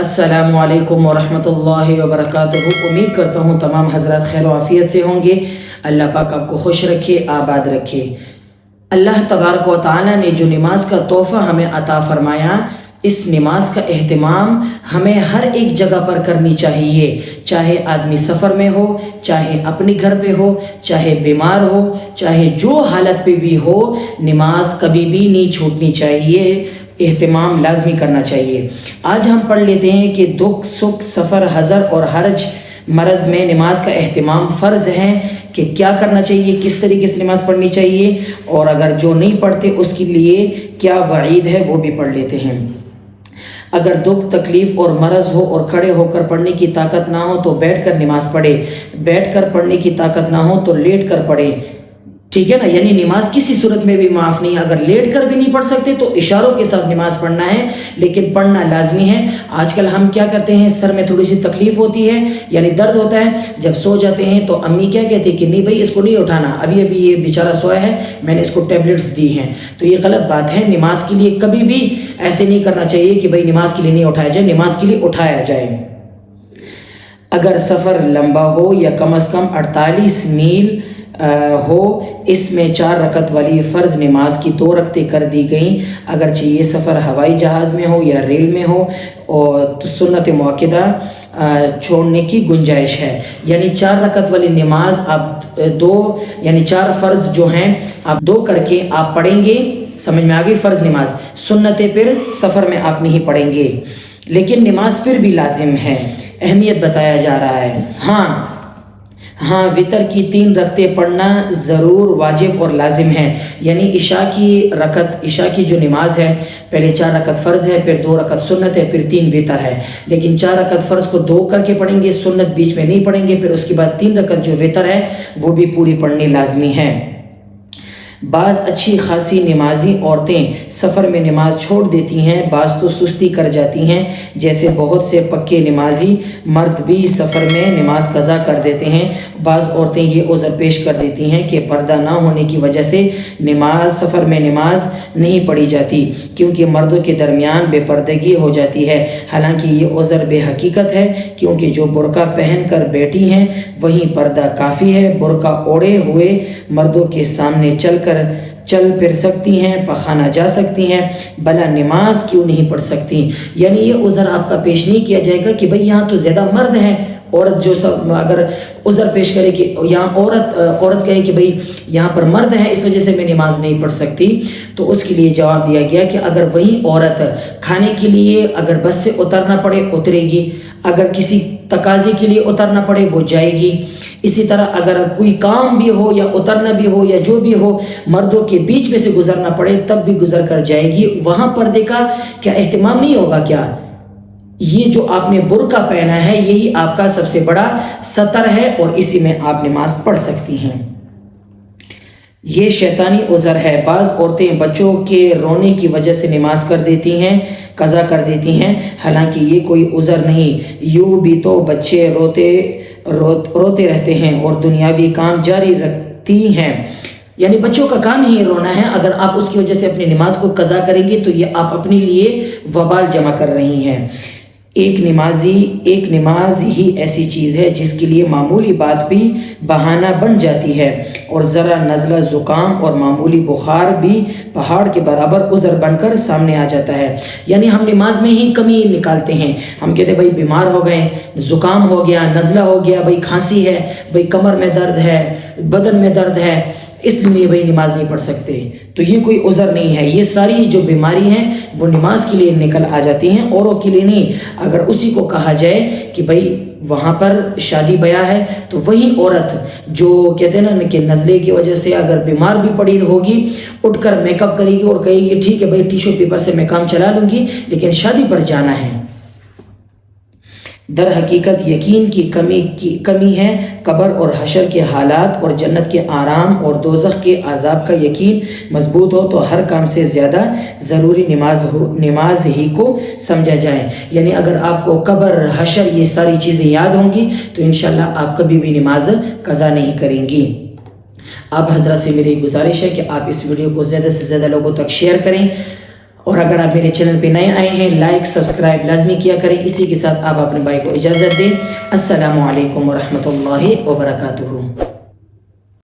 अस्सलामु अलैकुम वरहमतुल्लाहि वबरकातुहू। उम्मीद करता हूँ तमाम हज़रात खैर आफ़ियत से होंगे। अल्लाह पाक आपको खुश रखे, आबाद रखे। अल्लाह तबारक व तआला ने जो नमाज का तोहफ़ा हमें अता फ़रमाया, इस नमाज का एहतमाम हमें हर एक जगह पर करनी चाहिए। चाहे आदमी सफ़र में हो, चाहे अपने घर पे हो, चाहे बीमार हो, चाहे जो हालत पे भी हो, नमाज कभी भी नहीं छूटनी चाहिए, एहतमाम लाजमी करना चाहिए। आज हम पढ़ लेते हैं कि दुख सुख सफ़र हज़र और हरज मरज़ में नमाज का एहतमाम फ़र्ज़ है कि क्या करना चाहिए, किस तरीके से नमाज़ पढ़नी चाहिए, और अगर जो नहीं पढ़ते उसके लिए क्या वईद है वो भी पढ़ लेते हैं। अगर दुख तकलीफ़ और मरज़ हो और खड़े होकर पढ़ने की ताकत ना हो तो बैठ कर नमाज़ पढ़े, बैठ कर पढ़ने की ताकत ना हो तो लेट कर पढ़े, ठीक है ना। यानी नमाज किसी सूरत में भी माफ़ नहीं। अगर लेट कर भी नहीं पढ़ सकते तो इशारों के साथ नमाज पढ़ना है, लेकिन पढ़ना लाजमी है। आजकल हम क्या करते हैं, सर में थोड़ी सी तकलीफ़ होती है यानी दर्द होता है, जब सो जाते हैं तो अम्मी क्या कहती है कि नहीं भाई इसको नहीं उठाना, अभी अभी ये बेचारा सोया है, मैंने इसको टैबलेट्स दी हैं। तो ये गलत बात है। नमाज के लिए कभी भी ऐसे नहीं करना चाहिए कि भाई नमाज के लिए नहीं उठाया जाए, नमाज के लिए उठाया जाए। अगर सफ़र लंबा हो या कम अज़ कम 48 मील हो, इसमें 4 रकत वाली फ़र्ज़ नमाज की 2 रकतें कर दी गई। अगरचे ये सफ़र हवाई जहाज़ में हो या रेल में हो, और तो सुन्नत मुअक्कदा छोड़ने की गुंजाइश है। यानी 4 रकत वाली नमाज आप 2 यानी 4 फ़र्ज़ जो हैं आप 2 करके आप पढ़ेंगे। समझ में आ गई। फ़र्ज़ नमाज, सुन्नतें फिर सफ़र में आप नहीं पढ़ेंगे, लेकिन नमाज फिर भी लाजिम है। अहमियत बताया जा रहा है। हाँ, वितर की 3 रकतें पढ़ना ज़रूर वाजिब और लाजिम है। यानी इशा की जो नमाज है, पहले 4 रकत फ़र्ज़ है, फिर 2 रकत सुन्नत है, फिर 3 वितर है। लेकिन 4 रकत फ़र्ज़ को 2 करके पढ़ेंगे, सुन्नत बीच में नहीं पढ़ेंगे, फिर उसके बाद 3 रकत जो वितर है वो भी पूरी पढ़नी लाजमी है। बाज़ अच्छी खासी नमाजी औरतें सफ़र में नमाज छोड़ देती हैं, बाज़ तो सुस्ती कर जाती हैं। जैसे बहुत से पक्के नमाजी मर्द भी सफ़र में नमाज कज़ा कर देते हैं। बाज़ औरतें ये उज़र पेश कर देती हैं कि पर्दा ना होने की वजह से सफ़र में नमाज नहीं पढ़ी जाती, क्योंकि मर्दों के दरमियान बेपर्दगी हो जाती है। हालांकि ये उज़र बेहकीकत है, क्योंकि जो बुर्का पहन कर बैठी हैं वहीं पर्दा काफ़ी है। बुर्का ओढ़े हुए मर्दों के सामने चल फिर सकती हैं, पखाना जा सकती हैं, भला नमाज क्यों नहीं पढ़ सकती। यानी ये उज़र आपका पेश नहीं किया जाएगा कि भाई यहाँ तो ज़्यादा मर्द हैं। औरत जो सब अगर उज़र पेश करे कि यहाँ औरत कहे कि भाई यहाँ पर मर्द हैं इस वजह से मैं नमाज नहीं पढ़ सकती, तो उसके लिए जवाब दिया गया कि अगर वही औरत खाने के लिए अगर बस से उतरना पड़े उतरेगी, अगर किसी तकाज़े के लिए उतरना पड़े वो जाएगी। इसी तरह अगर कोई काम भी हो या उतरना भी हो या जो भी हो, मर्दों के बीच में से गुजरना पड़े तब भी गुजर कर जाएगी। वहाँ पर्दे का क्या एहतमाम नहीं होगा क्या? ये जो आपने बुर्का पहना है यही आपका सबसे बड़ा सतर है और इसी में आप नमाज पढ़ सकती हैं। ये शैतानी उज़र है। बाज़ औरतें बच्चों के रोने की वजह से नमाज कर देती हैं, कज़ा कर देती हैं, हालांकि ये कोई उज़र नहीं। यूँ भी तो बच्चे रोते रहते हैं और दुनियावी काम जारी रखती हैं। यानी बच्चों का काम ही रोना है। अगर आप उसकी वजह से अपनी नमाज को कज़ा करेंगे तो ये आप अपने लिए वबाल जमा कर रही हैं। एक नमाज ही ऐसी चीज़ है जिसके लिए मामूली बात भी बहाना बन जाती है, और ज़रा नज़ला ज़ुकाम और मामूली बुखार भी पहाड़ के बराबर उज़र बनकर सामने आ जाता है। यानी हम नमाज में ही कमी निकालते हैं। हम कहते हैं भाई बीमार हो गए, ज़ुकाम हो गया, नज़ला हो गया, भाई खांसी है, भाई कमर में दर्द है, बदन में दर्द है, इसलिए भाई नमाज नहीं पढ़ सकते। तो ये कोई उज़र नहीं है। ये सारी जो बीमारी हैं वो नमाज के लिए निकल आ जाती हैं, औरों के लिए नहीं। अगर उसी को कहा जाए कि भाई वहाँ पर शादी ब्याह है तो वही औरत जो कहते हैं ना कि नज़ले की वजह से अगर बीमार भी पड़ी होगी, उठकर मेकअप करेगी और कहेगी ठीक है भाई टिश्यू पेपर से मैं काम चला लूँगी, लेकिन शादी पर जाना है। दर हकीकत यकीन की कमी है। कब्र और हशर के हालात और जन्नत के आराम और दोज़ख के आज़ाब का यकीन मजबूत हो तो हर काम से ज़्यादा ज़रूरी नमाज ही को समझा जाए। यानी अगर आपको कब्र हशर ये सारी चीज़ें याद होंगी तो इंशाअल्लाह आप कभी भी नमाज कज़ा नहीं करेंगी। आप हज़रत से मेरी गुजारिश है कि आप इस वीडियो को ज़्यादा से ज़्यादा लोगों तक शेयर करें اور اگر آپ میرے چینل پہ نئے آئے ہیں لائک سبسکرائب لازمی کیا کریں. اسی کے ساتھ آپ اپنے بھائی کو اجازت دیں. السلام علیکم ورحمۃ اللہ وبرکاتہ.